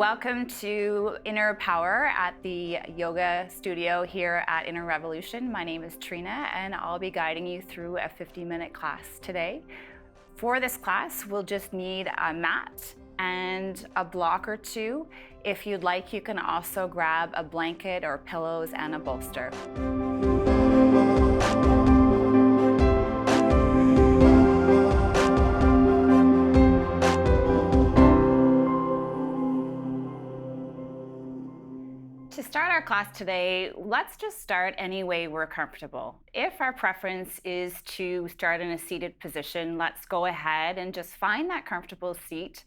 Welcome to Inner Power at the yoga studio here at Inner Revolution. My name is Trina and I'll be guiding you through a 50-minute class today. For this class, we'll just need a mat and a block or two. If you'd like, you can also grab a blanket or pillows and a bolster. To start our class today, let's just start any way we're comfortable. If our preference is to start in a seated position, let's go ahead and just find that comfortable seat.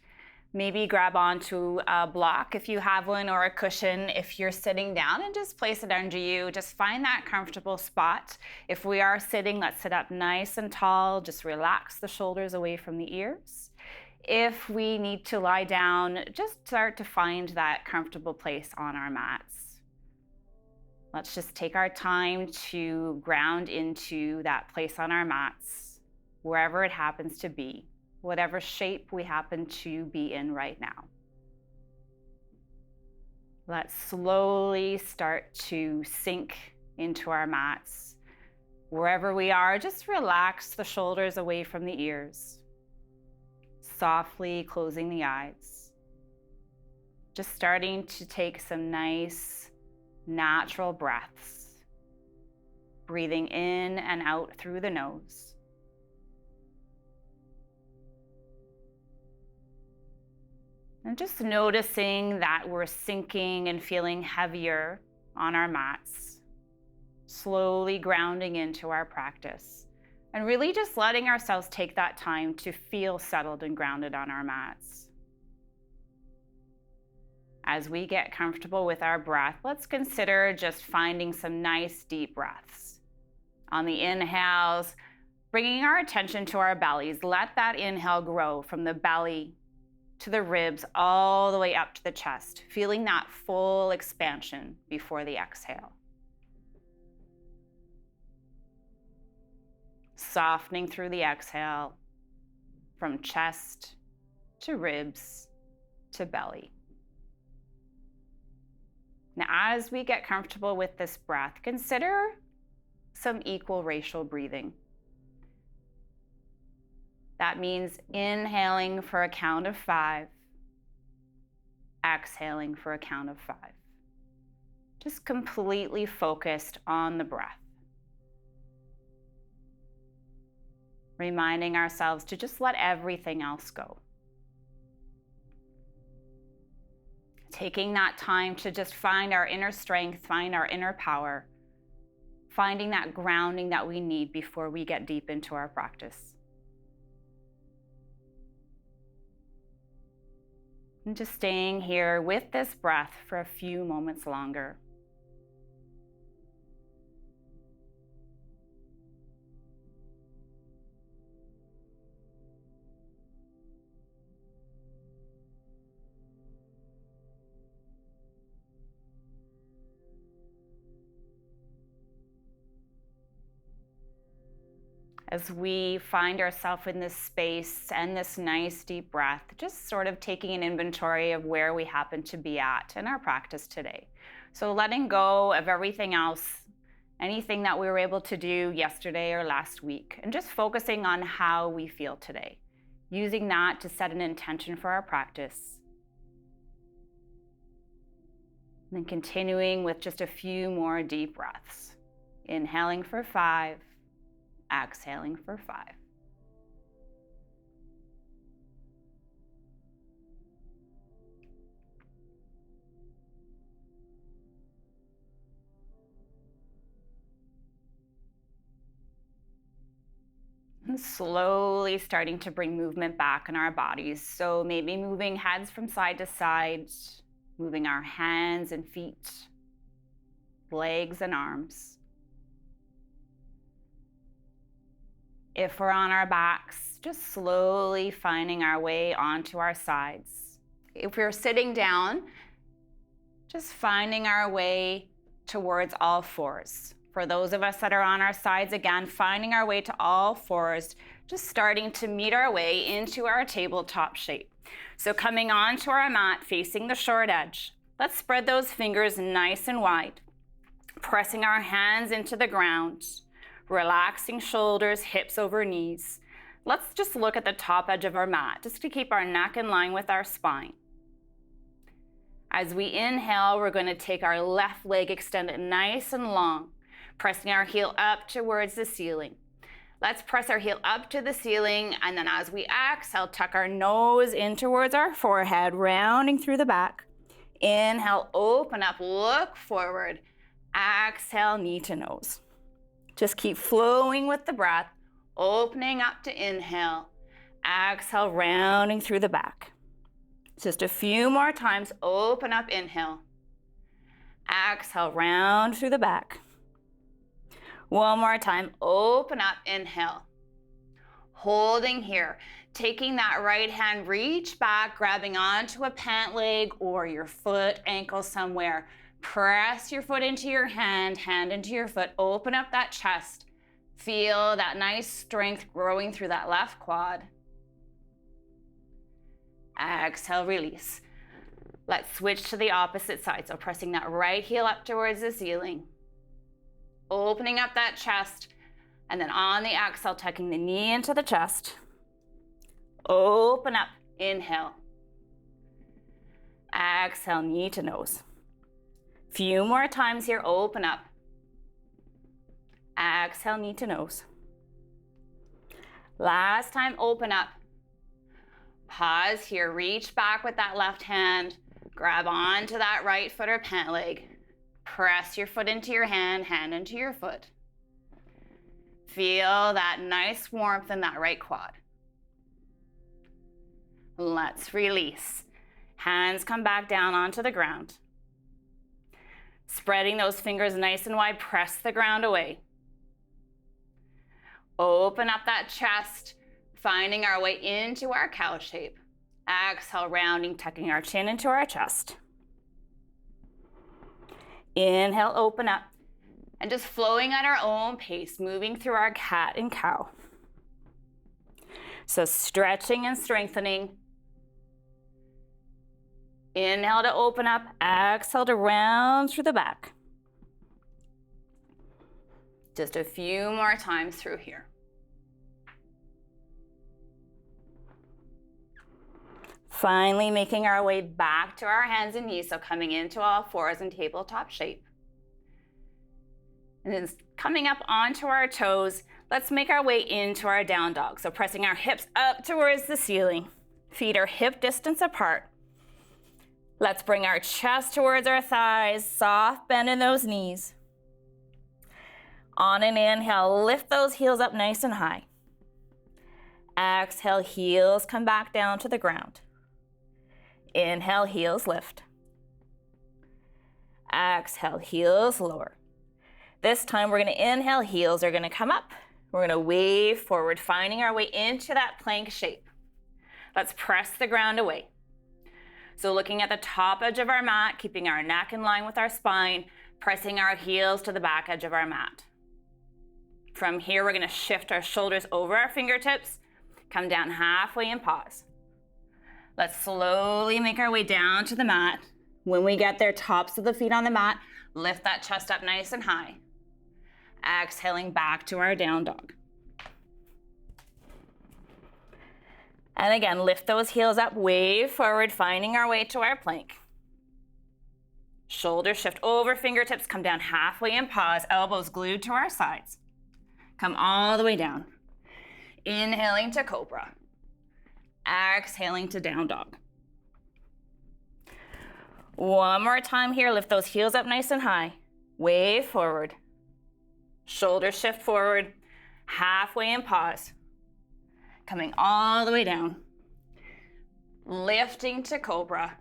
Maybe grab onto a block if you have one, or a cushion if you're sitting down, and just place it under you. Just find that comfortable spot. If we are sitting, let's sit up nice and tall. Just relax the shoulders away from the ears. If we need to lie down, just start to find that comfortable place on our mats. Let's just take our time to ground into that place on our mats, wherever it happens to be, whatever shape we happen to be in right now. Let's slowly start to sink into our mats. Wherever we are, just relax the shoulders away from the ears. Softly closing the eyes. Just starting to take some nice, natural breaths. Breathing in and out through the nose. And just noticing that we're sinking and feeling heavier on our mats. Slowly grounding into our practice. And really just letting ourselves take that time to feel settled and grounded on our mats. As we get comfortable with our breath, let's consider just finding some nice deep breaths. On the inhales, bringing our attention to our bellies. Let that inhale grow from the belly to the ribs all the way up to the chest, feeling that full expansion before the exhale. Softening through the exhale from chest to ribs to belly. Now, as we get comfortable with this breath, consider some equal ratio breathing. That means inhaling for a count of 5, exhaling for a count of 5. Just completely focused on the breath. Reminding ourselves to just let everything else go. Taking that time to just find our inner strength, find our inner power, finding that grounding that we need before we get deep into our practice. And just staying here with this breath for a few moments longer. As we find ourselves in this space and this nice deep breath, just sort of taking an inventory of where we happen to be at in our practice today. So letting go of everything else, anything that we were able to do yesterday or last week, and just focusing on how we feel today. Using that to set an intention for our practice. And then continuing with just a few more deep breaths. Inhaling for 5. Exhaling for 5. And slowly starting to bring movement back in our bodies. So maybe moving heads from side to side, moving our hands and feet, legs and arms. If we're on our backs, just slowly finding our way onto our sides. If we're sitting down, just finding our way towards all fours. For those of us that are on our sides, again, finding our way to all fours, just starting to meet our way into our tabletop shape. So coming onto our mat, facing the short edge, let's spread those fingers nice and wide, pressing our hands into the ground, relaxing shoulders, hips over knees. Let's just look at the top edge of our mat, just to keep our neck in line with our spine. As we inhale, we're going to take our left leg extended nice and long, pressing our heel up towards the ceiling. Let's press our heel up to the ceiling, and then as we exhale, tuck our nose in towards our forehead, rounding through the back. Inhale, open up, look forward. Exhale, knee to nose. Just keep flowing with the breath, opening up to inhale. Exhale, rounding through the back. Just a few more times, open up, inhale. Exhale, round through the back. One more time, open up, inhale. Holding here, taking that right hand, reach back, grabbing onto a pant leg or your foot, ankle somewhere. Press your foot into your hand, hand into your foot, open up that chest. Feel that nice strength growing through that left quad. Exhale, release. Let's switch to the opposite side. So pressing that right heel up towards the ceiling. Opening up that chest, and then on the exhale, tucking the knee into the chest. Open up, inhale. Exhale, knee to nose. Few more times here, open up. Exhale, knee to nose. Last time, open up. Pause here, reach back with that left hand, grab onto that right foot or pant leg. Press your foot into your hand, hand into your foot. Feel that nice warmth in that right quad. Let's release. Hands come back down onto the ground. Spreading those fingers nice and wide, press the ground away. Open up that chest, finding our way into our cow shape. Exhale, rounding, tucking our chin into our chest. Inhale, open up, and just flowing at our own pace, moving through our cat and cow. So stretching and strengthening. Inhale to open up, exhale to round through the back. Just a few more times through here. Finally making our way back to our hands and knees, so coming into all fours in tabletop shape. And then coming up onto our toes, let's make our way into our down dog. So pressing our hips up towards the ceiling. Feet are hip distance apart. Let's bring our chest towards our thighs, soft bend in those knees. On an inhale, lift those heels up nice and high. Exhale, heels come back down to the ground. Inhale, heels lift. Exhale, heels lower. This time we're going to inhale, heels are going to come up. We're going to wave forward, finding our way into that plank shape. Let's press the ground away. So looking at the top edge of our mat, keeping our neck in line with our spine, pressing our heels to the back edge of our mat. From here, we're going to shift our shoulders over our fingertips, come down halfway and pause. Let's slowly make our way down to the mat. When we get there, tops of the feet on the mat, lift that chest up nice and high. Exhaling back to our down dog. And again, lift those heels up, wave forward, finding our way to our plank. Shoulders shift over, fingertips come down halfway and pause, elbows glued to our sides. Come all the way down. Inhaling to cobra. Exhaling to down dog. One more time here, lift those heels up nice and high. Wave forward. Shoulders shift forward, halfway and pause. Coming all the way down. Lifting to cobra.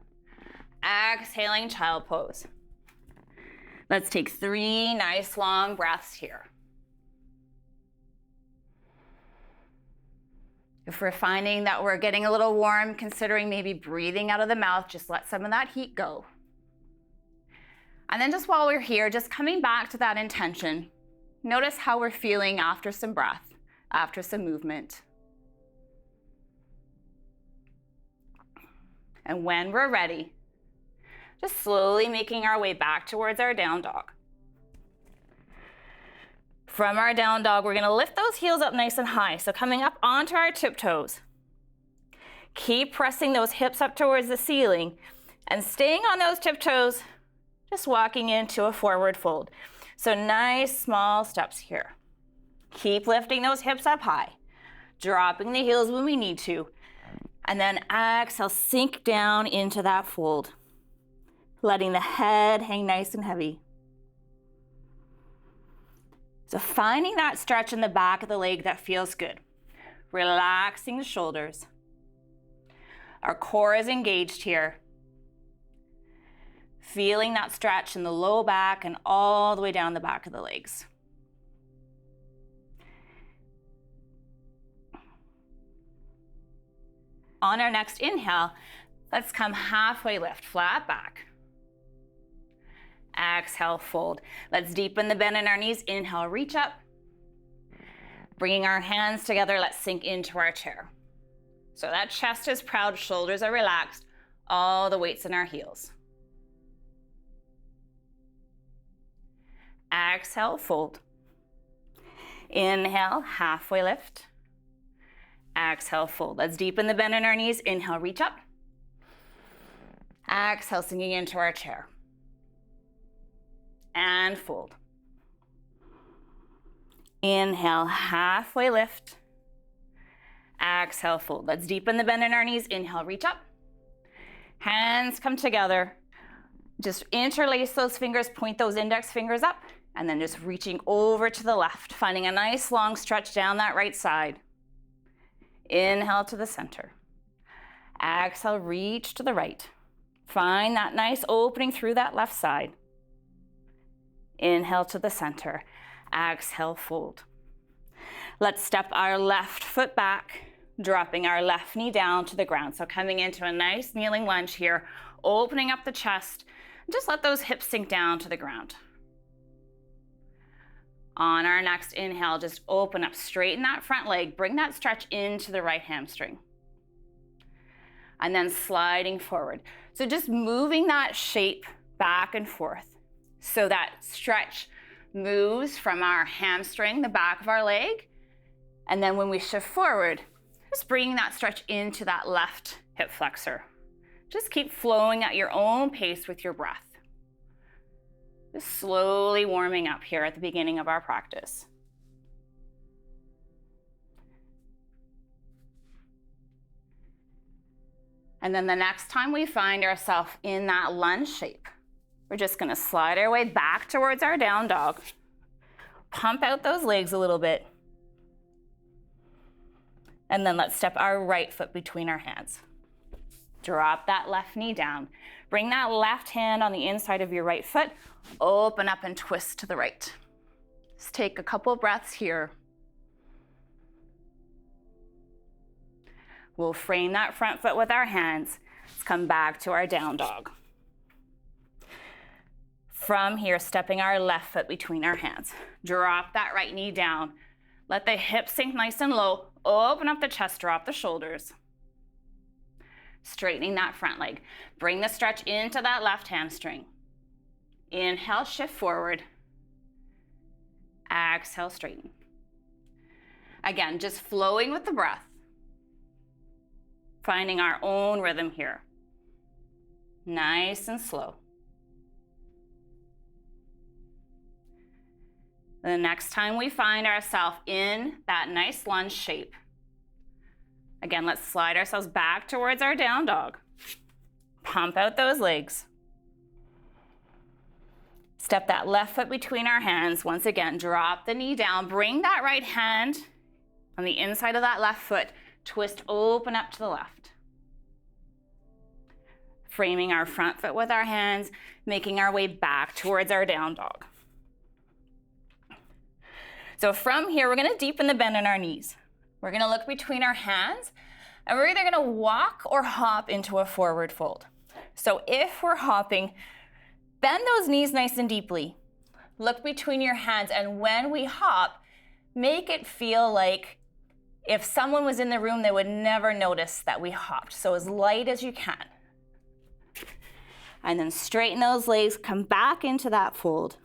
Exhaling, child pose. Let's take 3 nice long breaths here. If we're finding that we're getting a little warm, considering maybe breathing out of the mouth, just let some of that heat go. And then just while we're here, just coming back to that intention, notice how we're feeling after some breath, after some movement. And when we're ready, just slowly making our way back towards our down dog. From our down dog, we're gonna lift those heels up nice and high. So coming up onto our tiptoes. Keep pressing those hips up towards the ceiling and staying on those tiptoes, just walking into a forward fold. So nice small steps here. Keep lifting those hips up high, dropping the heels when we need to, and then exhale, sink down into that fold, letting the head hang nice and heavy. So finding that stretch in the back of the leg that feels good, relaxing the shoulders. Our core is engaged here. Feeling that stretch in the low back and all the way down the back of the legs. On our next inhale, let's come halfway lift, flat back. Exhale, fold. Let's deepen the bend in our knees. Inhale, reach up. Bringing our hands together, let's sink into our chair. So that chest is proud, shoulders are relaxed, all the weight's in our heels. Exhale, fold. Inhale, halfway lift. Exhale, fold. Let's deepen the bend in our knees. Inhale, reach up. Exhale, sinking into our chair. And fold. Inhale, halfway lift. Exhale, fold. Let's deepen the bend in our knees. Inhale, reach up. Hands come together. Just interlace those fingers, point those index fingers up, and then just reaching over to the left, finding a nice long stretch down that right side. Inhale to the center. Exhale, reach to the right. Find that nice opening through that left side. Inhale to the center. Exhale, fold. Let's step our left foot back, dropping our left knee down to the ground. So coming into a nice kneeling lunge here, opening up the chest, just let those hips sink down to the ground. On our next inhale, just open up, straighten that front leg, bring that stretch into the right hamstring. And then sliding forward. So just moving that shape back and forth so that stretch moves from our hamstring, the back of our leg, and then when we shift forward, just bringing that stretch into that left hip flexor. Just keep flowing at your own pace with your breath. Just slowly warming up here at the beginning of our practice. And then the next time we find ourselves in that lunge shape, we're just gonna slide our way back towards our down dog. Pump out those legs a little bit. And then let's step our right foot between our hands. Drop that left knee down. Bring that left hand on the inside of your right foot. Open up and twist to the right. Just take a couple breaths here. We'll frame that front foot with our hands. Let's come back to our down dog. From here, stepping our left foot between our hands. Drop that right knee down. Let the hips sink nice and low. Open up the chest, drop the shoulders. Straightening that front leg. Bring the stretch into that left hamstring. Inhale, shift forward. Exhale, straighten. Again, just flowing with the breath. Finding our own rhythm here. Nice and slow. The next time we find ourselves in that nice lunge shape, again, let's slide ourselves back towards our down dog. Pump out those legs. Step that left foot between our hands. Once again, drop the knee down. Bring that right hand on the inside of that left foot. Twist open up to the left. Framing our front foot with our hands, making our way back towards our down dog. So from here, we're gonna deepen the bend in our knees. We're gonna look between our hands, and we're either gonna walk or hop into a forward fold. So if we're hopping, bend those knees nice and deeply. Look between your hands, and when we hop, make it feel like if someone was in the room, they would never notice that we hopped. So as light as you can. And then straighten those legs, come back into that fold.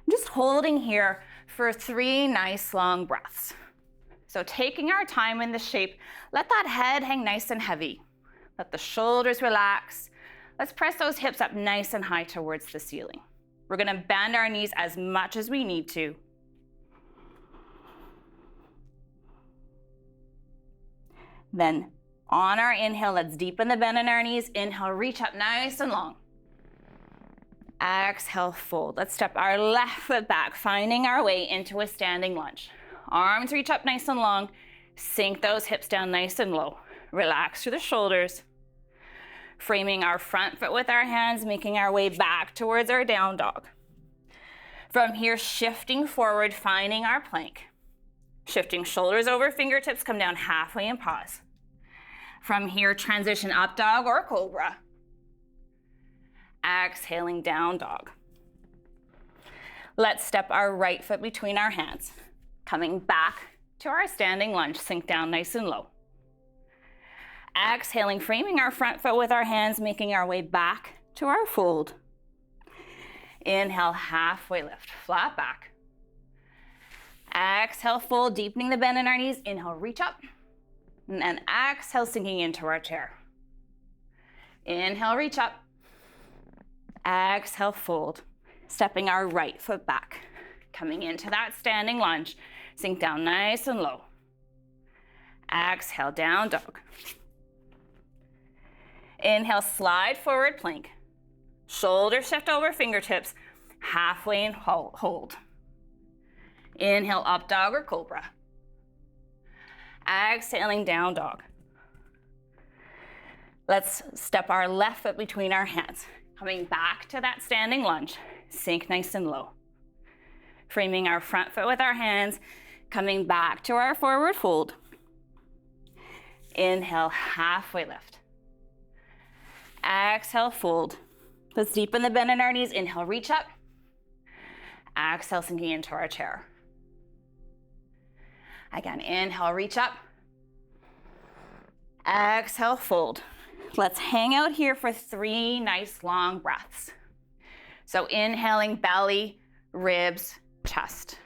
Just holding here for 3 nice long breaths. So taking our time in the shape, let that head hang nice and heavy. Let the shoulders relax. Let's press those hips up nice and high towards the ceiling. We're gonna bend our knees as much as we need to. Then on our inhale, let's deepen the bend in our knees. Inhale, reach up nice and long. Exhale, fold. Let's step our left foot back, finding our way into a standing lunge. Arms reach up nice and long. Sink those hips down nice and low. Relax through the shoulders. Framing our front foot with our hands, making our way back towards our down dog. From here, shifting forward, finding our plank. Shifting shoulders over fingertips, come down halfway and pause. From here, transition up dog or cobra. Exhaling, down dog. Let's step our right foot between our hands. Coming back to our standing lunge, sink down nice and low. Exhaling, framing our front foot with our hands, making our way back to our fold. Inhale, halfway lift, flat back. Exhale, fold, deepening the bend in our knees. Inhale, reach up. And then exhale, sinking into our chair. Inhale, reach up. Exhale, fold. Stepping our right foot back. Coming into that standing lunge. Sink down nice and low. Exhale, down dog. Inhale, slide forward, plank. Shoulders shift over fingertips. Halfway and hold. Inhale, up dog or cobra. Exhaling, down dog. Let's step our left foot between our hands. Coming back to that standing lunge. Sink nice and low. Framing our front foot with our hands. Coming back to our forward fold. Inhale, halfway lift. Exhale, fold. Let's deepen the bend in our knees. Inhale, reach up. Exhale, sinking into our chair. Again, inhale, reach up. Exhale, fold. Let's hang out here for 3 nice long breaths. So inhaling, belly, ribs, chest.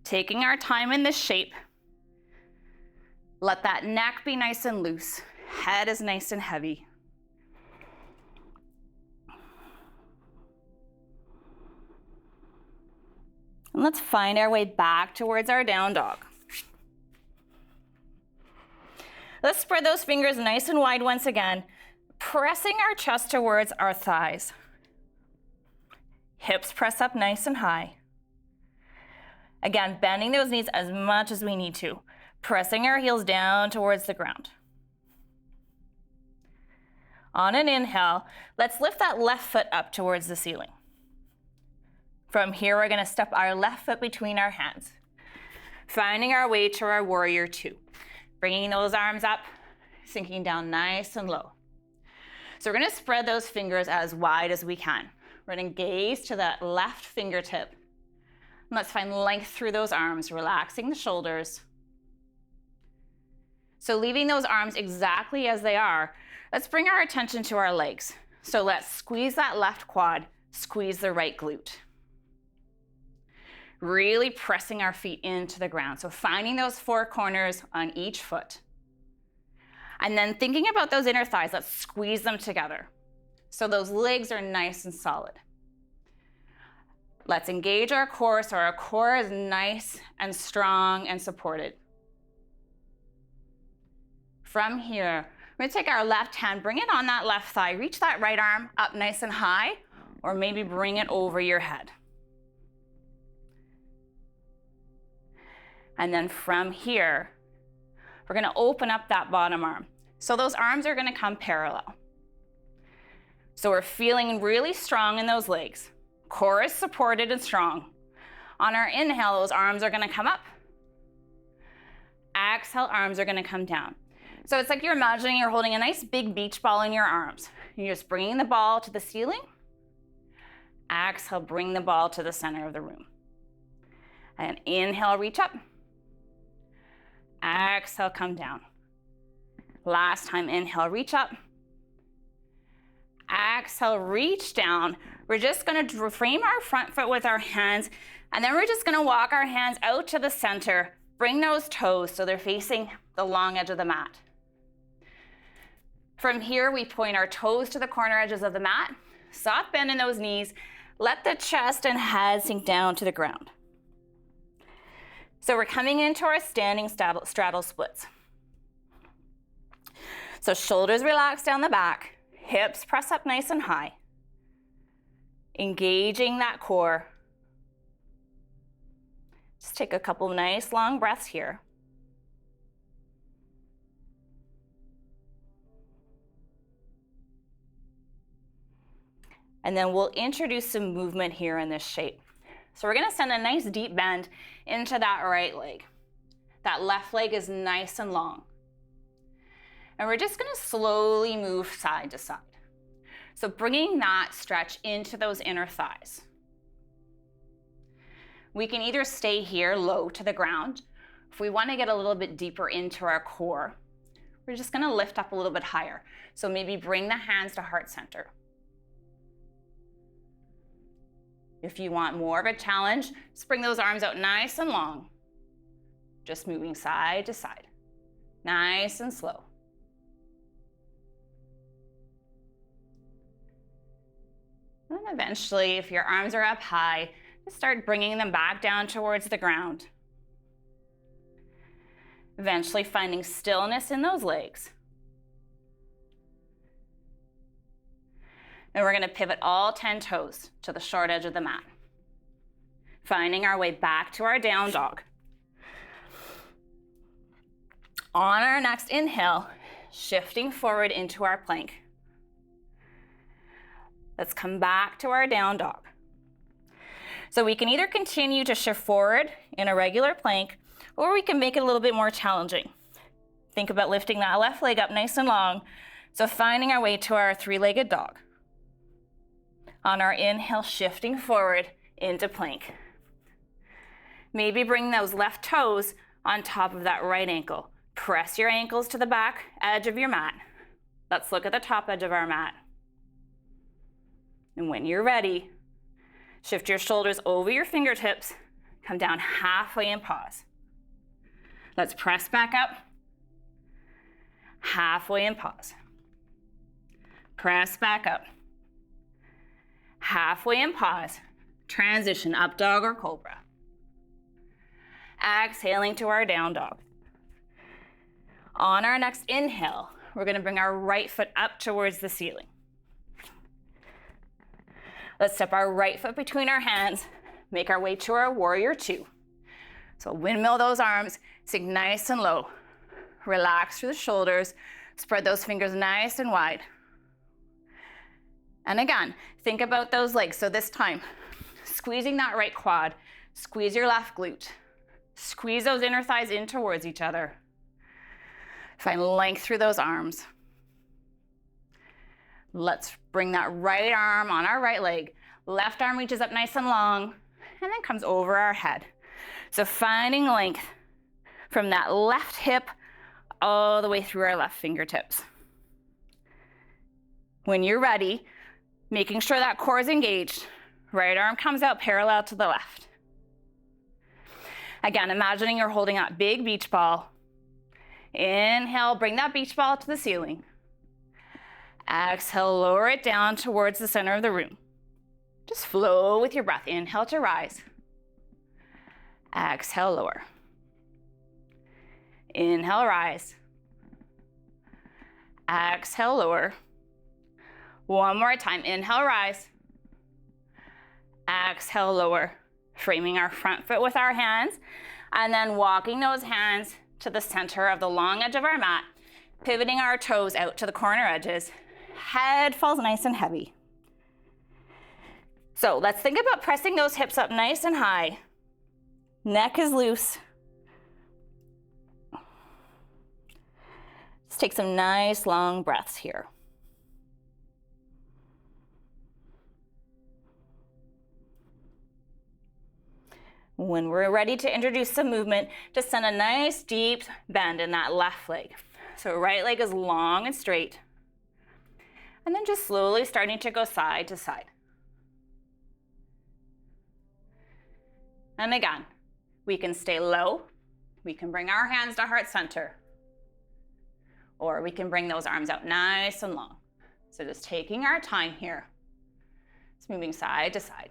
Taking our time in this shape. Let that neck be nice and loose. Head is nice and heavy. And let's find our way back towards our down dog. Let's spread those fingers nice and wide once again, pressing our chest towards our thighs. Hips press up nice and high. Again, bending those knees as much as we need to, pressing our heels down towards the ground. On an inhale, let's lift that left foot up towards the ceiling. From here, we're gonna step our left foot between our hands, finding our way to our warrior 2. Bringing those arms up, sinking down nice and low. So we're gonna spread those fingers as wide as we can. We're gonna gaze to that left fingertip. And let's find length through those arms, relaxing the shoulders. So leaving those arms exactly as they are, let's bring our attention to our legs. So let's squeeze that left quad, squeeze the right glute. Really pressing our feet into the ground. So finding those 4 corners on each foot. And then thinking about those inner thighs, let's squeeze them together. So those legs are nice and solid. Let's engage our core so our core is nice and strong and supported. From here, we're gonna take our left hand, bring it on that left thigh, reach that right arm up nice and high, or maybe bring it over your head. And then from here, we're gonna open up that bottom arm. So those arms are gonna come parallel. So we're feeling really strong in those legs. Core is supported and strong. On our inhale, those arms are gonna come up. Exhale, arms are gonna come down. So it's like you're imagining you're holding a nice big beach ball in your arms. You're just bringing the ball to the ceiling. Exhale, bring the ball to the center of the room. And inhale, reach up. Exhale, come down. Last time, inhale, reach up. exhale, reach down. We're just going to frame our front foot with our hands, and then we're just going to walk our hands out to the center. Bring those toes so they're facing the long edge of the mat. From here, we point our toes to the corner edges of the mat. Soft bend in those knees. Let the chest and head sink down to the ground. So we're coming into our standing straddle splits. So shoulders relax down the back, hips press up nice and high. Engaging that core. Just take a couple nice long breaths here. And then we'll introduce some movement here in this shape. So we're gonna send a nice deep bend into that right leg. That left leg is nice and long. And we're just gonna slowly move side to side. So bringing that stretch into those inner thighs. We can either stay here low to the ground. If we wanna get a little bit deeper into our core, we're just gonna lift up a little bit higher. So maybe bring the hands to heart center. If you want more of a challenge, just bring those arms out nice and long. Just moving side to side, nice and slow. And then eventually, if your arms are up high, just start bringing them back down towards the ground. Eventually finding stillness in those legs. And we're going to pivot all 10 toes to the short edge of the mat. Finding our way back to our down dog. On our next inhale, shifting forward into our plank. Let's come back to our down dog. So we can either continue to shift forward in a regular plank, or we can make it a little bit more challenging. Think about lifting that left leg up nice and long. So finding our way to our three-legged dog. On our inhale, shifting forward into plank. Maybe bring those left toes on top of that right ankle. Press your ankles to the back edge of your mat. Let's look at the top edge of our mat. And when you're ready, shift your shoulders over your fingertips, come down halfway and pause. Let's press back up, halfway and pause. Press back up. Halfway and pause. Transition up dog or cobra. Exhaling to our down dog. On our next inhale, we're going to bring our right foot up towards the ceiling. Let's step our right foot between our hands, make our way to our warrior two. So windmill those arms, sink nice and low. Relax through the shoulders, spread those fingers nice and wide. And again, think about those legs. So this time, squeezing that right quad, squeeze your left glute. Squeeze those inner thighs in towards each other. Find length through those arms. Let's bring that right arm on our right leg. Left arm reaches up nice and long, and then comes over our head. So finding length from that left hip all the way through our left fingertips. When you're ready, making sure that core is engaged. Right arm comes out parallel to the left. Again, imagining you're holding that big beach ball. Inhale, bring that beach ball to the ceiling. Exhale, lower it down towards the center of the room. Just flow with your breath. Inhale to rise. Exhale, lower. Inhale, rise. Exhale, lower. One more time. Inhale, rise. Exhale, lower. Framing our front foot with our hands, and then walking those hands to the center of the long edge of our mat, pivoting our toes out to the corner edges. Head falls nice and heavy. So let's think about pressing those hips up nice and high. Neck is loose. Let's take some nice long breaths here. When we're ready to introduce some movement, just send a nice deep bend in that left leg. So right leg is long and straight. And then just slowly starting to go side to side. And again, we can stay low. We can bring our hands to heart center. Or we can bring those arms out nice and long. So just taking our time here. It's moving side to side.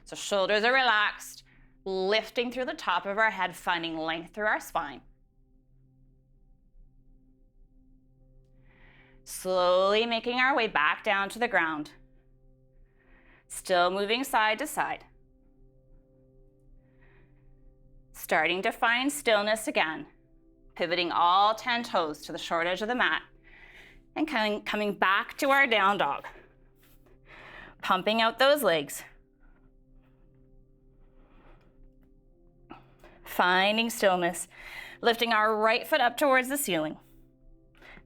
So shoulders are relaxed, lifting through the top of our head, finding length through our spine. Slowly making our way back down to the ground. Still moving side to side. Starting to find stillness again, pivoting all 10 toes to the short edge of the mat, and coming back to our down dog. Pumping out those legs. Finding stillness, lifting our right foot up towards the ceiling.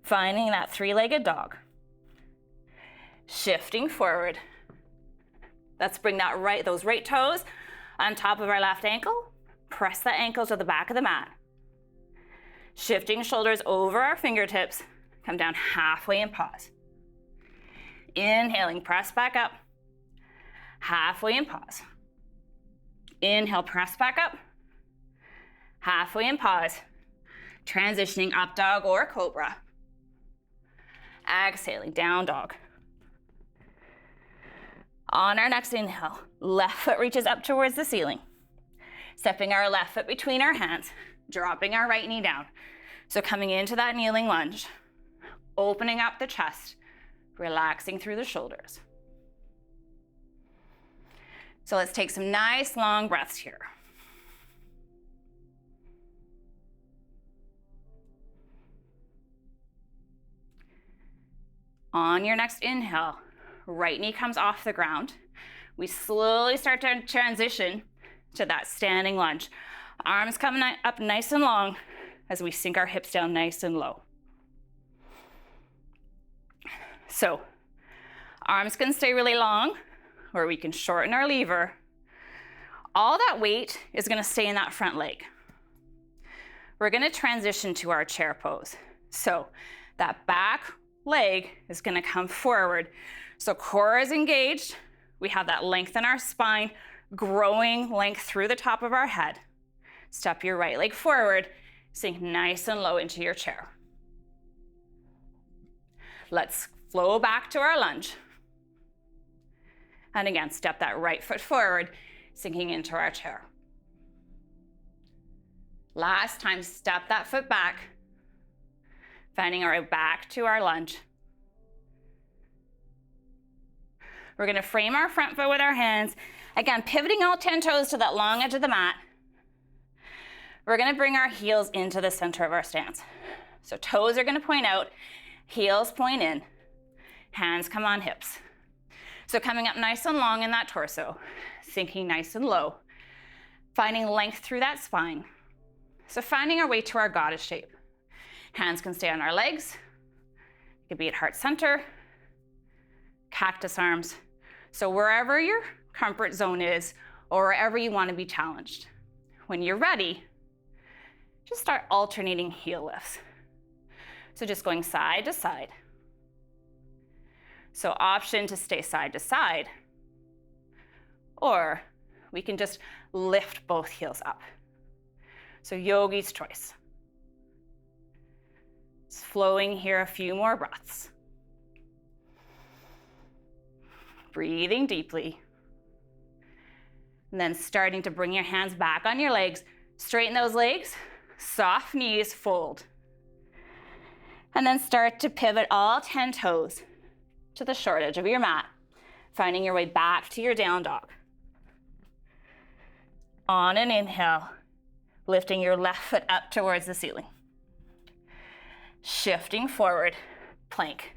Finding that three-legged dog. Shifting forward. Let's bring those right toes on top of our left ankle. Press the ankle to the back of the mat. Shifting shoulders over our fingertips. Come down halfway and pause. Inhaling, press back up. Halfway and pause. Inhale, press back up. Halfway and pause. Transitioning up dog or cobra. Exhaling, down dog. On our next inhale, left foot reaches up towards the ceiling. Stepping our left foot between our hands, dropping our right knee down. So coming into that kneeling lunge, opening up the chest, relaxing through the shoulders. So let's take some nice long breaths here. On your next inhale, right knee comes off the ground. We slowly start to transition to that standing lunge. Arms coming up nice and long as we sink our hips down nice and low. So, arms can stay really long, or we can shorten our lever. All that weight is gonna stay in that front leg. We're gonna transition to our chair pose. So, that back leg is gonna come forward. So core is engaged. We have that length in our spine, growing length through the top of our head. Step your right leg forward, sink nice and low into your chair. Let's flow back to our lunge. And again, step that right foot forward, sinking into our chair. Last time, step that foot back, finding our way back to our lunge. We're gonna frame our front foot with our hands. Again, pivoting all 10 toes to that long edge of the mat. We're gonna bring our heels into the center of our stance. So toes are gonna point out, heels point in, hands come on hips. So coming up nice and long in that torso, sinking nice and low, finding length through that spine. So finding our way to our goddess shape. Hands can stay on our legs, it could be at heart center, cactus arms. So wherever your comfort zone is, or wherever you want to be challenged. When you're ready, just start alternating heel lifts. So just going side to side. So option to stay side to side, or we can just lift both heels up. So yogi's choice. It's flowing here, a few more breaths. Breathing deeply. And then starting to bring your hands back on your legs. Straighten those legs, soft knees, fold. And then start to pivot all 10 toes to the short edge of your mat, finding your way back to your down dog. On an inhale, lifting your left foot up towards the ceiling. Shifting forward, plank.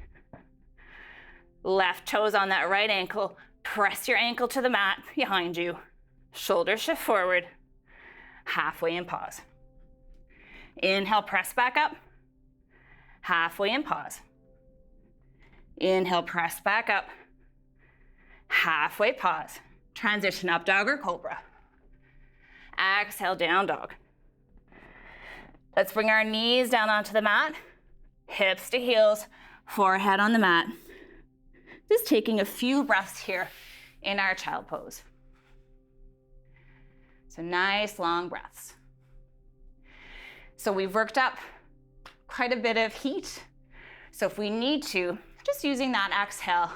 Left toes on that right ankle, press your ankle to the mat behind you. Shoulders shift forward, halfway and pause. Inhale, press back up, halfway and pause. Inhale, press back up, halfway pause. Transition up dog or cobra. Exhale, down dog. Let's bring our knees down onto the mat, hips to heels, Forehead on the mat. Just taking a few breaths here in our child pose. So nice long breaths. So we've worked up quite a bit of heat. So if we need to, just using that exhale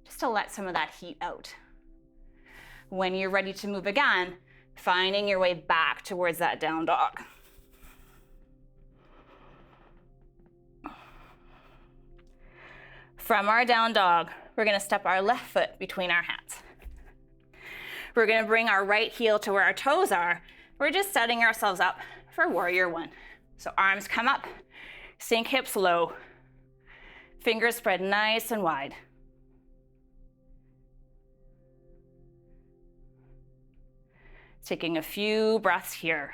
just to let some of that heat out. When you're ready to move again, finding your way back towards that down dog. From our down dog, we're going to step our left foot between our hands. We're going to bring our right heel to where our toes are. We're just setting ourselves up for warrior one. So arms come up, sink hips low, fingers spread nice and wide. Taking a few breaths here.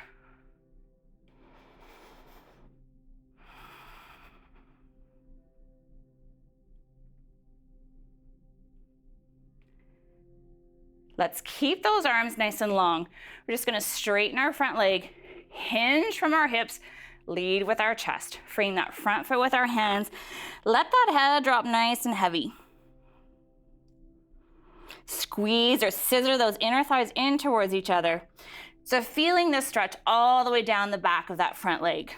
Let's keep those arms nice and long. We're just gonna straighten our front leg, hinge from our hips, lead with our chest. Frame that front foot with our hands. Let that head drop nice and heavy. Squeeze or scissor those inner thighs in towards each other. So feeling this stretch all the way down the back of that front leg.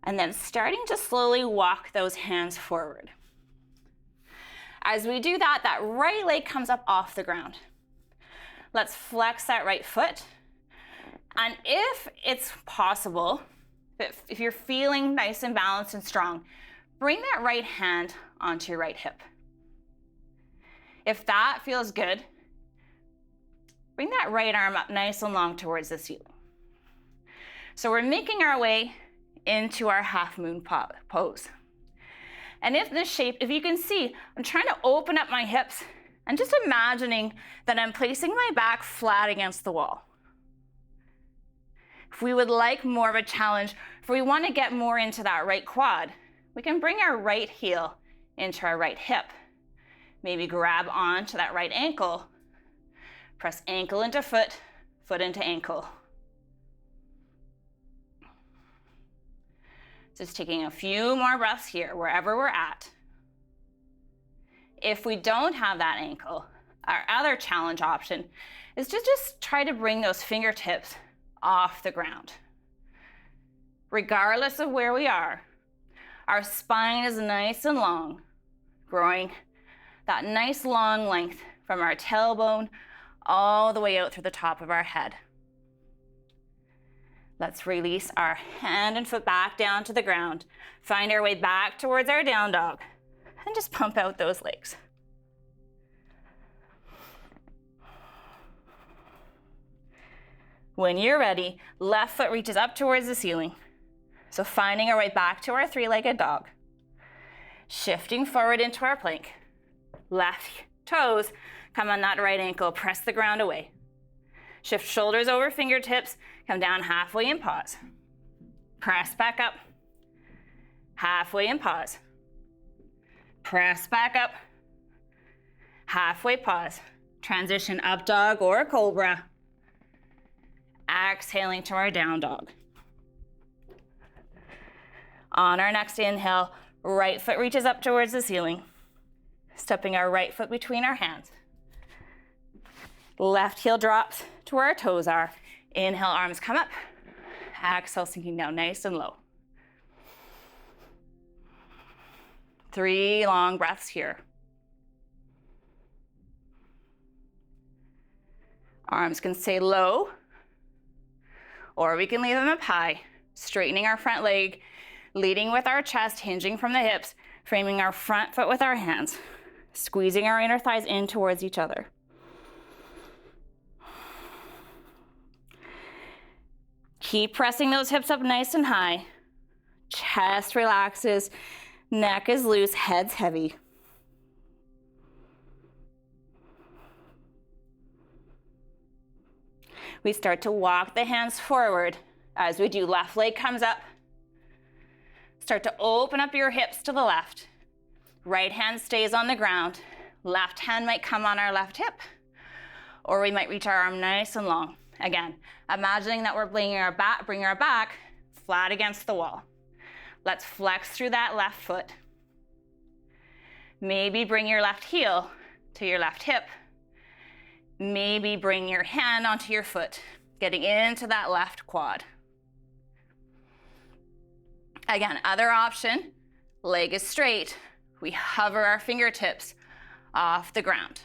And then starting to slowly walk those hands forward. As we do that, that right leg comes up off the ground. Let's flex that right foot. And if it's possible, if you're feeling nice and balanced and strong, bring that right hand onto your right hip. If that feels good, bring that right arm up nice and long towards the ceiling. So we're making our way into our half moon pose. And if this shape, if you can see, I'm trying to open up my hips and just imagining that I'm placing my back flat against the wall. If we would like more of a challenge, if we want to get more into that right quad, we can bring our right heel into our right hip. Maybe grab onto that right ankle, press ankle into foot, foot into ankle. Just taking a few more breaths here, wherever we're at. If we don't have that ankle, our other challenge option is to just try to bring those fingertips off the ground. Regardless of where we are, our spine is nice and long, growing that nice long length from our tailbone all the way out through the top of our head. Let's release our hand and foot back down to the ground. Find our way back towards our down dog and just pump out those legs. When you're ready, left foot reaches up towards the ceiling. So finding our way back to our three-legged dog. Shifting forward into our plank. Left toes come on that right ankle, press the ground away. Shift shoulders over fingertips, come down halfway and pause. Press back up. Halfway and pause. Press back up. Halfway pause. Transition up dog or cobra. Exhaling to our down dog. On our next inhale, right foot reaches up towards the ceiling. Stepping our right foot between our hands. Left heel drops to where our toes are. Inhale, arms come up. Exhale, sinking down nice and low. 3 long breaths here. Arms can stay low, or we can leave them up high, straightening our front leg, leading with our chest, hinging from the hips, framing our front foot with our hands, squeezing our inner thighs in towards each other. Keep pressing those hips up nice and high. Chest relaxes, neck is loose, head's heavy. We start to walk the hands forward. As we do, left leg comes up. Start to open up your hips to the left. Right hand stays on the ground. Left hand might come on our left hip, or we might reach our arm nice and long Again, imagining that we're bringing our back flat against the wall. Let's flex through that left foot. Maybe bring your left heel to your left hip. Maybe bring your hand onto your foot, getting into that left quad. Again, other option, leg is straight. We hover our fingertips off the ground.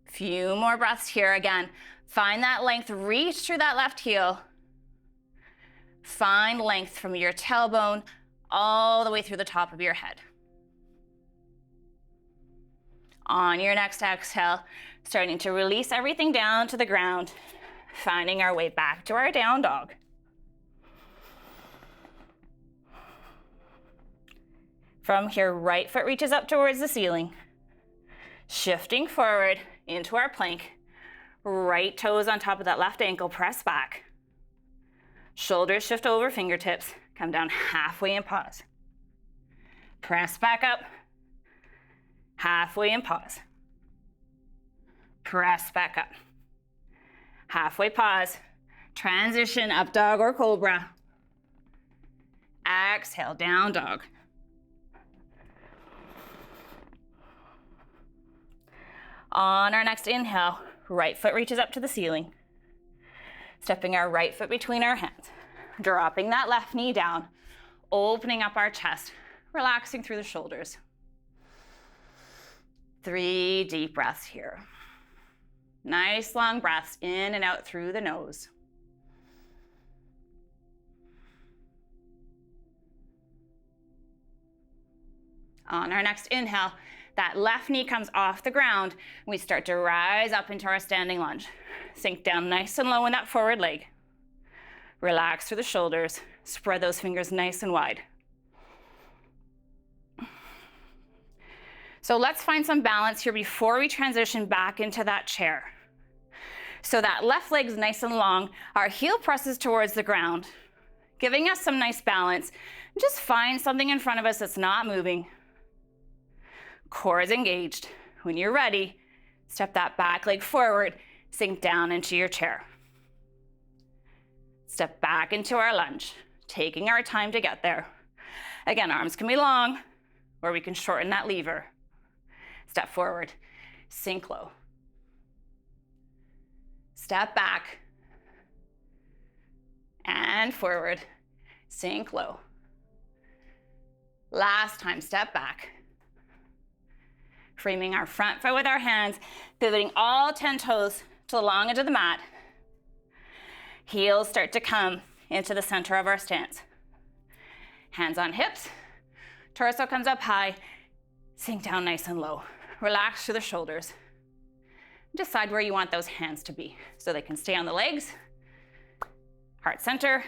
Few more breaths here. Again, find that length, reach through that left heel. Find length from your tailbone all the way through the top of your head. On your next exhale, starting to release everything down to the ground, finding our way back to our down dog. From here, right foot reaches up towards the ceiling. Shifting forward into our plank. Right toes on top of that left ankle, press back. Shoulders shift over fingertips, come down halfway and pause. Press back up, halfway and pause. Press back up. Halfway pause. Transition up dog or cobra. Exhale, down dog. On our next inhale, right foot reaches up to the ceiling. Stepping our right foot between our hands. Dropping that left knee down. Opening up our chest. Relaxing through the shoulders. 3 deep breaths here. Nice long breaths in and out through the nose. On our next inhale, that left knee comes off the ground. We start to rise up into our standing lunge. Sink down nice and low in that forward leg. Relax through the shoulders. Spread those fingers nice and wide. So let's find some balance here before we transition back into that chair. So that left leg's nice and long. Our heel presses towards the ground, giving us some nice balance. Just find something in front of us that's not moving. Core is engaged. When you're ready, step that back leg forward, sink down into your chair. Step back into our lunge, taking our time to get there. Again, arms can be long, or we can shorten that lever. Step forward, sink low. Step back, and forward, sink low. Last time, step back. Framing our front foot with our hands, pivoting all 10 toes to the long edge of the mat. Heels start to come into the center of our stance. Hands on hips, torso comes up high, sink down nice and low. Relax through the shoulders. Decide where you want those hands to be so they can stay on the legs, heart center,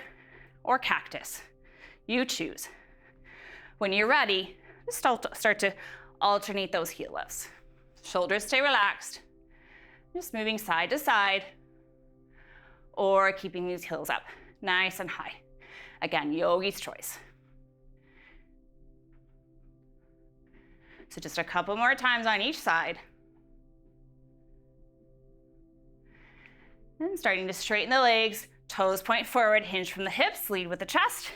or cactus. You choose. When you're ready, start to alternate those heel lifts. Shoulders stay relaxed. Just moving side to side or keeping these heels up nice and high. Again, yogi's choice. So just a couple more times on each side. And starting to straighten the legs, toes point forward, hinge from the hips, lead with the chest.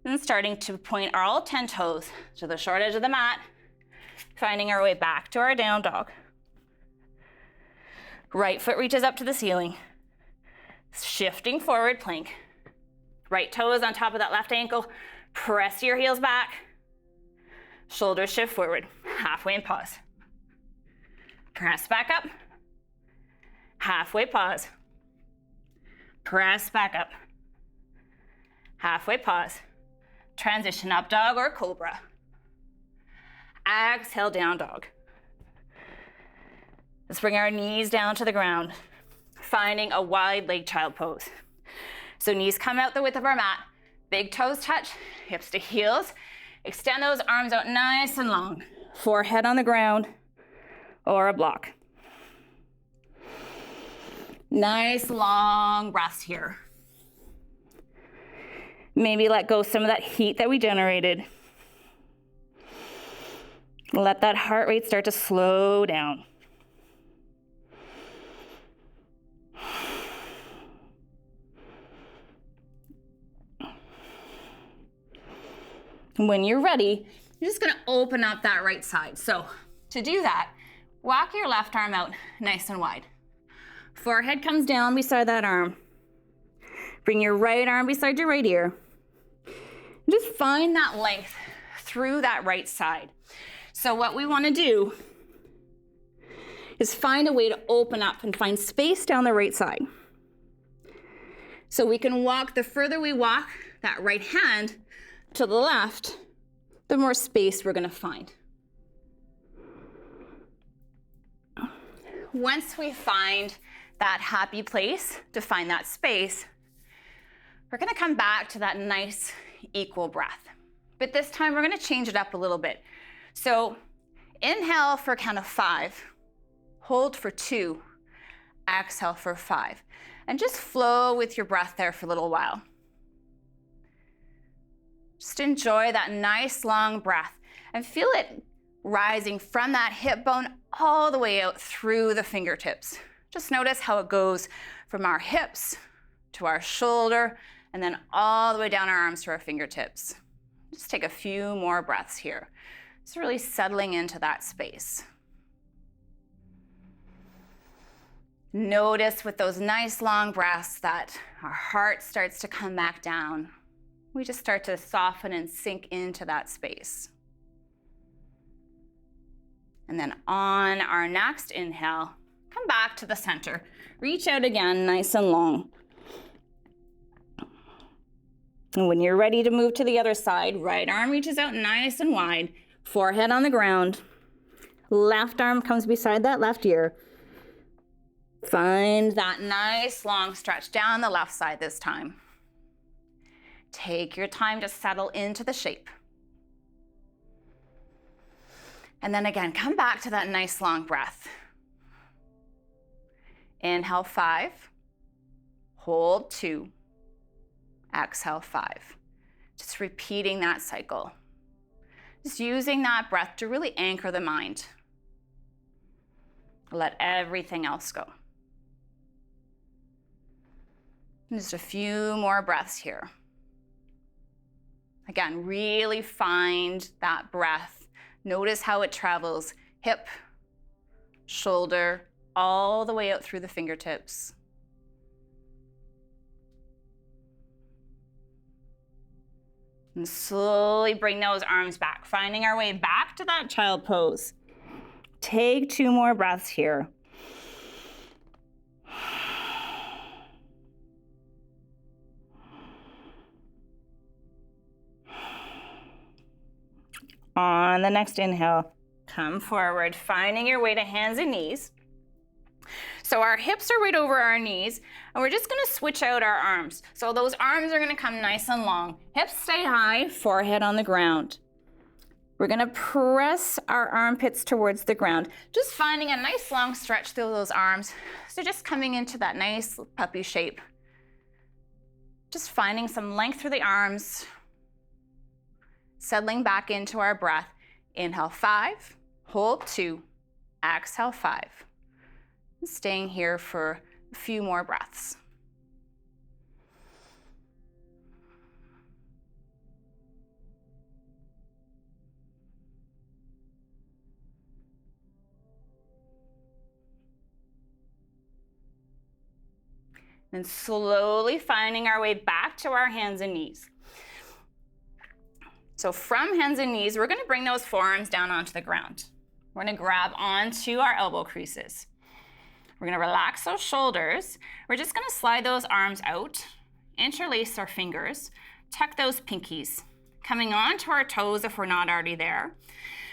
And starting to point all 10 toes to the short edge of the mat, finding our way back to our down dog. Right foot reaches up to the ceiling. Shifting forward plank. Right toe is on top of that left ankle. Press your heels back. Shoulders shift forward. Halfway and pause. Press back up. Halfway pause. Press back up. Halfway pause. Transition up dog or cobra. Exhale, down dog. Let's bring our knees down to the ground, finding a wide leg child pose. So knees come out the width of our mat, big toes touch, hips to heels. Extend those arms out nice and long. Forehead on the ground or a block. Nice long breaths here. Maybe let go some of that heat that we generated. Let that heart rate start to slow down. When you're ready, you're just gonna open up that right side. So to do that, walk your left arm out nice and wide. Forehead comes down beside that arm. Bring your right arm beside your right ear. Just find that length through that right side. So what we want to do is find a way to open up and find space down the right side. So we can walk, the further we walk that right hand to the left, the more space we're going to find. Once we find that happy place to find that space, we're going to come back to that nice equal breath. But this time we're going to change it up a little bit. So inhale for a count of 5, hold for 2, exhale for 5. And just flow with your breath there for a little while. Just enjoy that nice long breath and feel it rising from that hip bone all the way out through the fingertips. Just notice how it goes from our hips to our shoulder and then all the way down our arms to our fingertips. Just take a few more breaths here. Just really settling into that space. Notice with those nice long breaths that our heart starts to come back down. We just start to soften and sink into that space. And then on our next inhale, come back to the center. Reach out again, nice and long. And when you're ready to move to the other side, right arm reaches out nice and wide, forehead on the ground. Left arm comes beside that left ear. Find that nice long stretch down the left side this time. Take your time to settle into the shape. And then again, come back to that nice long breath. Inhale 5, hold 2, exhale 5. Just repeating that cycle. Just using that breath to really anchor the mind. Let everything else go. And just a few more breaths here. Again, really find that breath. Notice how it travels, hip, shoulder, all the way out through the fingertips. And slowly bring those arms back, finding our way back to that child pose. Take 2 more breaths here. On the next inhale, come forward, finding your way to hands and knees. So our hips are right over our knees, and we're just gonna switch out our arms. So those arms are gonna come nice and long. Hips stay high, forehead on the ground. We're gonna press our armpits towards the ground, just finding a nice long stretch through those arms. So just coming into that nice puppy shape. Just finding some length through the arms. Settling back into our breath. Inhale 5, hold 2, exhale 5. Staying here for a few more breaths. And slowly finding our way back to our hands and knees. So from hands and knees, we're gonna bring those forearms down onto the ground. We're gonna grab onto our elbow creases. We're gonna relax those shoulders. We're just gonna slide those arms out, interlace our fingers, tuck those pinkies, coming onto our toes if we're not already there.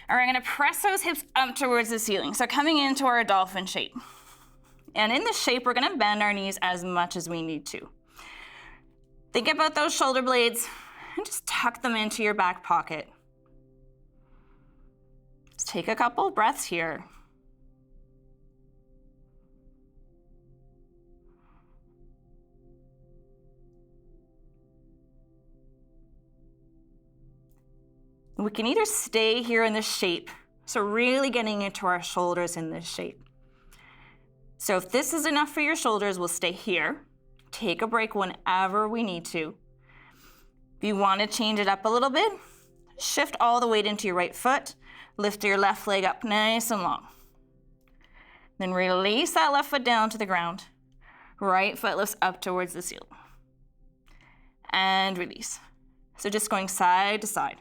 And we're gonna press those hips up towards the ceiling. So coming into our dolphin shape. And in this shape, we're gonna bend our knees as much as we need to. Think about those shoulder blades and just tuck them into your back pocket. Let's take a couple of breaths here. We can either stay here in this shape So really getting into our shoulders in this shape. So if this is enough for your shoulders, we'll stay here. Take a break whenever we need to. If you want to change it up a little bit, shift all the weight into your right foot. Lift your left leg up nice and long. Then release that left foot down to the ground. Right foot lifts up towards the ceiling. And release. So just going side to side.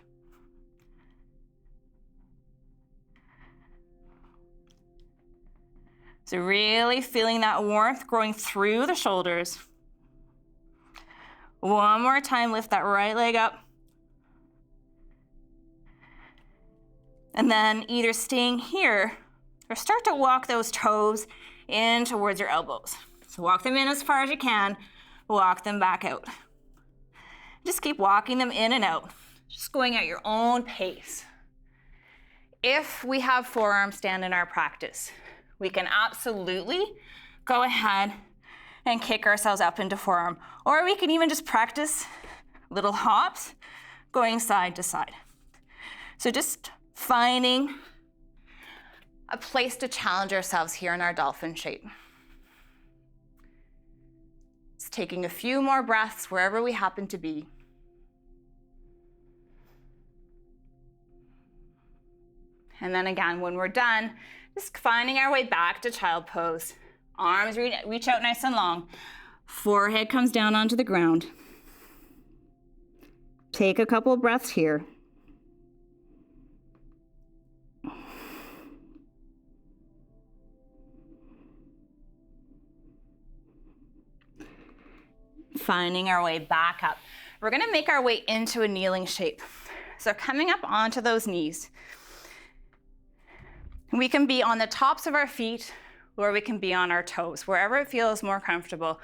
So really feeling that warmth growing through the shoulders. One more time, lift that right leg up. And then either staying here or start to walk those toes in towards your elbows. So walk them in as far as you can, walk them back out. Just keep walking them in and out, just going at your own pace. If we have forearm stand in our practice, we can absolutely go ahead and kick ourselves up into forearm. Or we can even just practice little hops going side to side. So just finding a place to challenge ourselves here in our dolphin shape. Just taking a few more breaths wherever we happen to be. And then again, when we're done, just finding our way back to child pose. Arms reach out nice and long. Forehead comes down onto the ground. Take a couple of breaths here. Finding our way back up. We're gonna make our way into a kneeling shape. So coming up onto those knees. We can be on the tops of our feet or we can be on our toes, wherever it feels more comfortable.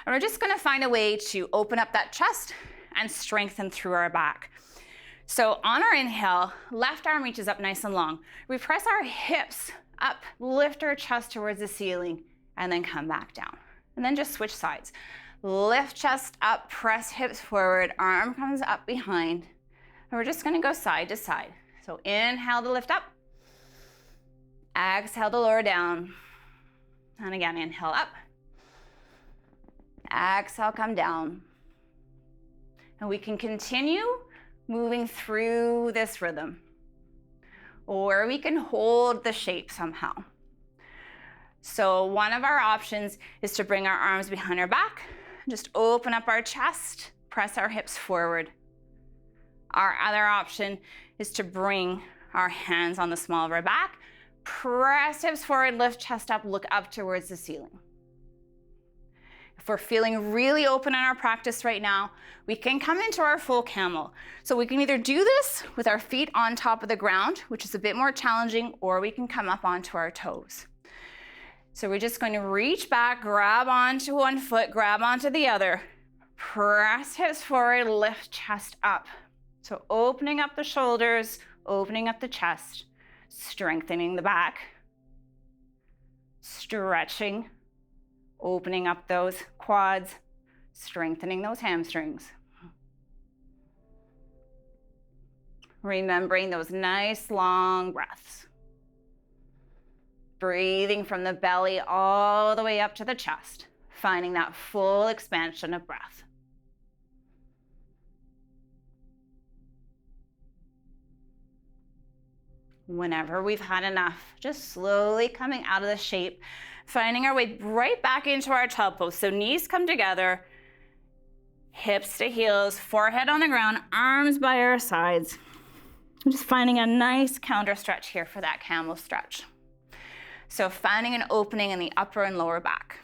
And we're just gonna find a way to open up that chest and strengthen through our back. So on our inhale, left arm reaches up nice and long. We press our hips up, lift our chest towards the ceiling, and then come back down. And then just switch sides. Lift chest up, press hips forward, arm comes up behind. And we're just gonna go side to side. So inhale to lift up. Exhale to lower down. And again, inhale up. Exhale, come down. And we can continue moving through this rhythm. Or we can hold the shape somehow. So one of our options is to bring our arms behind our back, just open up our chest, press our hips forward. Our other option is to bring our hands on the small of our back, press hips forward, lift chest up, look up towards the ceiling. If we're feeling really open in our practice right now, we can come into our full camel. So we can either do this with our feet on top of the ground, which is a bit more challenging, or we can come up onto our toes. So we're just going to reach back, grab onto one foot, grab onto the other, press hips forward, lift chest up. So opening up the shoulders, opening up the chest, strengthening the back, stretching, opening up those quads, strengthening those hamstrings. Remembering those nice long breaths. Breathing from the belly all the way up to the chest, finding that full expansion of breath. Whenever we've had enough, just slowly coming out of the shape, finding our way right back into our child pose. So knees come together, hips to heels, forehead on the ground, arms by our sides. I'm just finding a nice counter stretch here for that camel stretch. So finding an opening in the upper and lower back.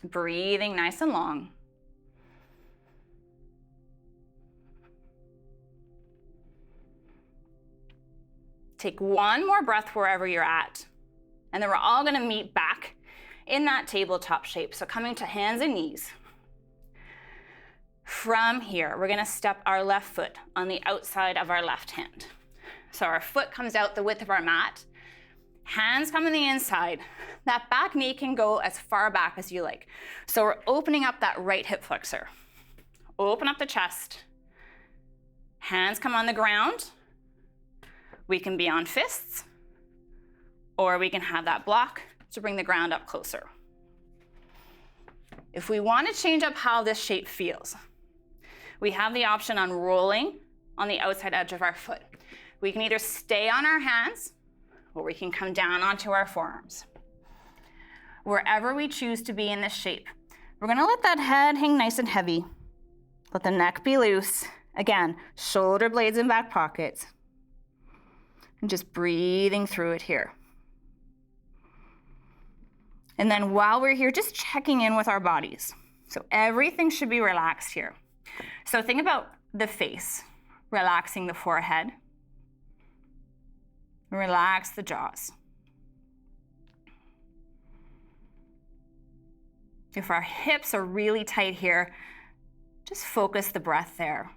Breathing nice and long. Take one more breath wherever you're at. And then we're all gonna meet back in that tabletop shape. So coming to hands and knees. From here, we're gonna step our left foot on the outside of our left hand. So our foot comes out the width of our mat. Hands come on the inside. That back knee can go as far back as you like. So we're opening up that right hip flexor. Open up the chest. Hands come on the ground. We can be on fists, or we can have that block to bring the ground up closer. If we want to change up how this shape feels, we have the option on rolling on the outside edge of our foot. We can either stay on our hands, or we can come down onto our forearms. Wherever we choose to be in this shape, we're gonna let that head hang nice and heavy. Let the neck be loose. Again, shoulder blades in back pockets. And just breathing through it here. And then while we're here, just checking in with our bodies. So everything should be relaxed here. So think about the face, relaxing the forehead. Relax the jaws. If our hips are really tight here, just focus the breath there.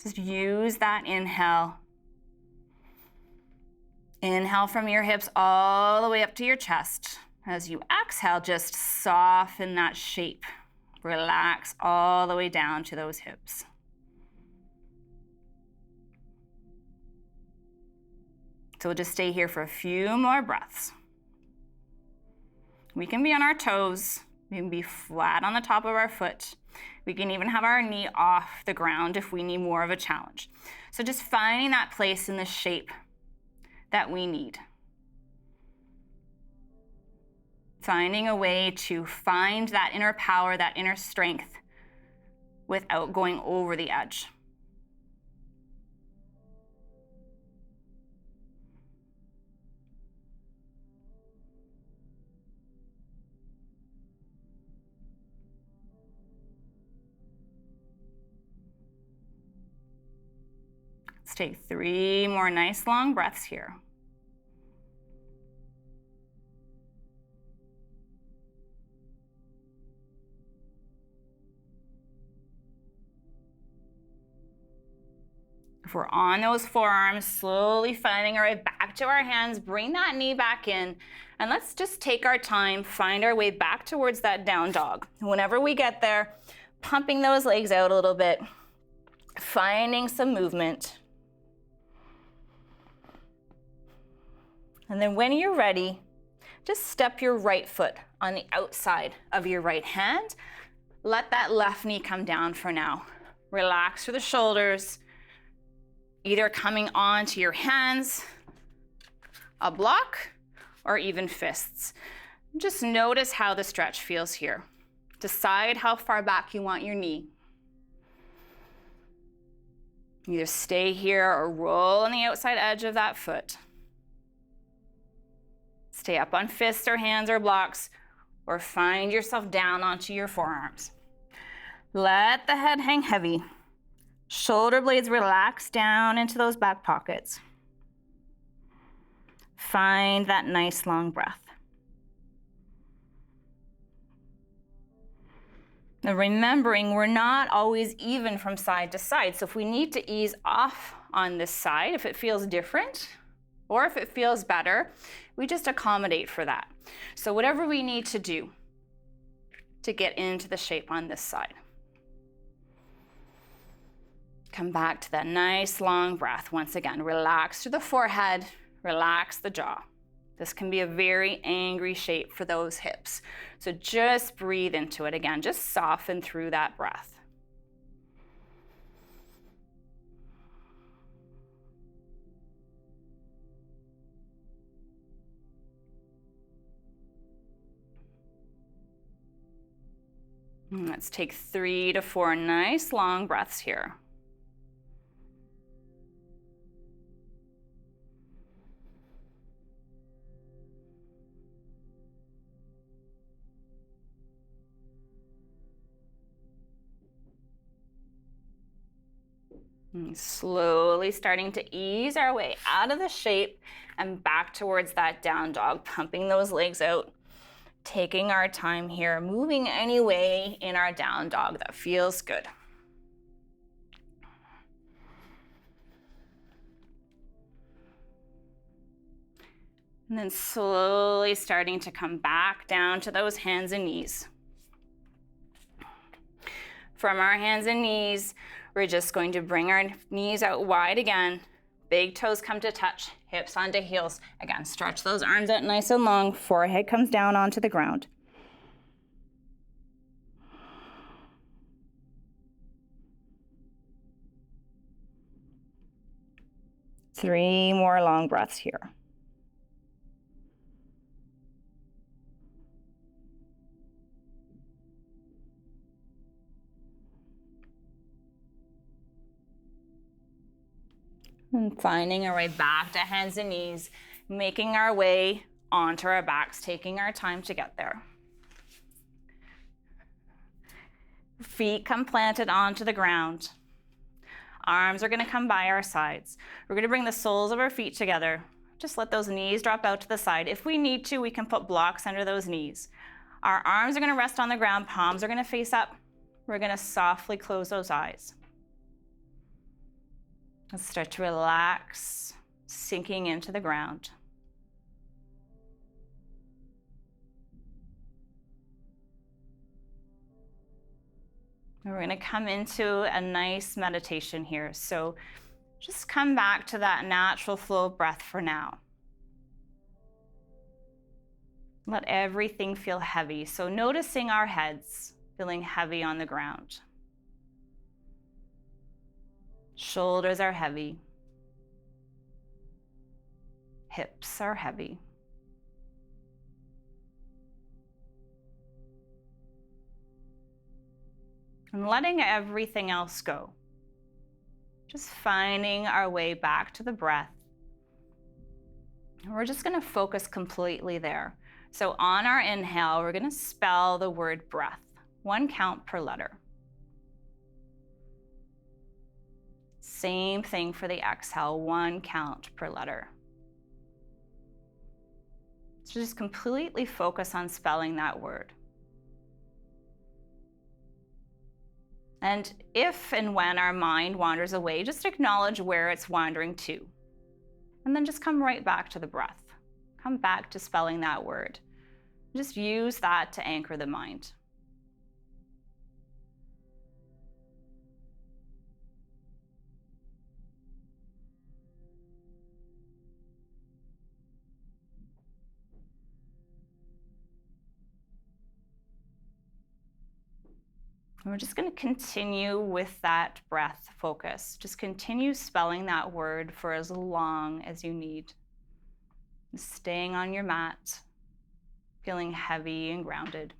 Just use that inhale. Inhale from your hips all the way up to your chest. As you exhale, just soften that shape. Relax all the way down to those hips. So we'll just stay here for a few more breaths. We can be on our toes. We can be flat on the top of our foot. We can even have our knee off the ground if we need more of a challenge. So just finding that place in the shape that we need. Finding a way to find that inner power, that inner strength without going over the edge. Let's take 3 more nice long breaths here. If we're on those forearms, slowly finding our way back to our hands, bring that knee back in, and let's just take our time, find our way back towards that down dog. Whenever we get there, pumping those legs out a little bit, finding some movement. And then when you're ready, just step your right foot on the outside of your right hand. Let that left knee come down for now. Relax through the shoulders, either coming onto your hands, a block, or even fists. Just notice how the stretch feels here. Decide how far back you want your knee. Either stay here or roll on the outside edge of that foot. Stay up on fists or hands or blocks, or find yourself down onto your forearms. Let the head hang heavy. Shoulder blades relax down into those back pockets. Find that nice long breath. Now remembering we're not always even from side to side, so if we need to ease off on this side, if it feels different, or if it feels better, we just accommodate for that. So whatever we need to do to get into the shape on this side. Come back to that nice long breath. Once again, relax through the forehead, relax the jaw. This can be a very angry shape for those hips. So just breathe into it again, just soften through that breath. And let's take 3 to 4 nice long breaths here. And slowly starting to ease our way out of the shape and back towards that down dog, pumping those legs out. Taking our time here, moving any way in our down dog that feels good. And then slowly starting to come back down to those hands and knees. From our hands and knees, we're just going to bring our knees out wide again. Big toes come to touch, hips onto heels. Again, stretch those arms out nice and long. Forehead comes down onto the ground. Three more long breaths here. And finding our way back to hands and knees, making our way onto our backs, taking our time to get there. Feet come planted onto the ground. Arms are going to come by our sides. We're going to bring the soles of our feet together. Just let those knees drop out to the side. If we need to, we can put blocks under those knees. Our arms are going to rest on the ground. Palms are going to face up. We're going to softly close those eyes. Let's start to relax, sinking into the ground. And we're going to come into a nice meditation here. So just come back to that natural flow of breath for now. Let everything feel heavy. So noticing our heads feeling heavy on the ground. Shoulders are heavy. Hips are heavy. And letting everything else go. Just finding our way back to the breath. And we're just going to focus completely there. So on our inhale, we're going to spell the word breath. 1 count per letter. Same thing for the exhale, 1 count per letter. So just completely focus on spelling that word. And if and when our mind wanders away, just acknowledge where it's wandering to. And then just come right back to the breath. Come back to spelling that word. Just use that to anchor the mind. And we're just going to continue with that breath focus. Just continue spelling that word for as long as you need. Staying on your mat, feeling heavy and grounded.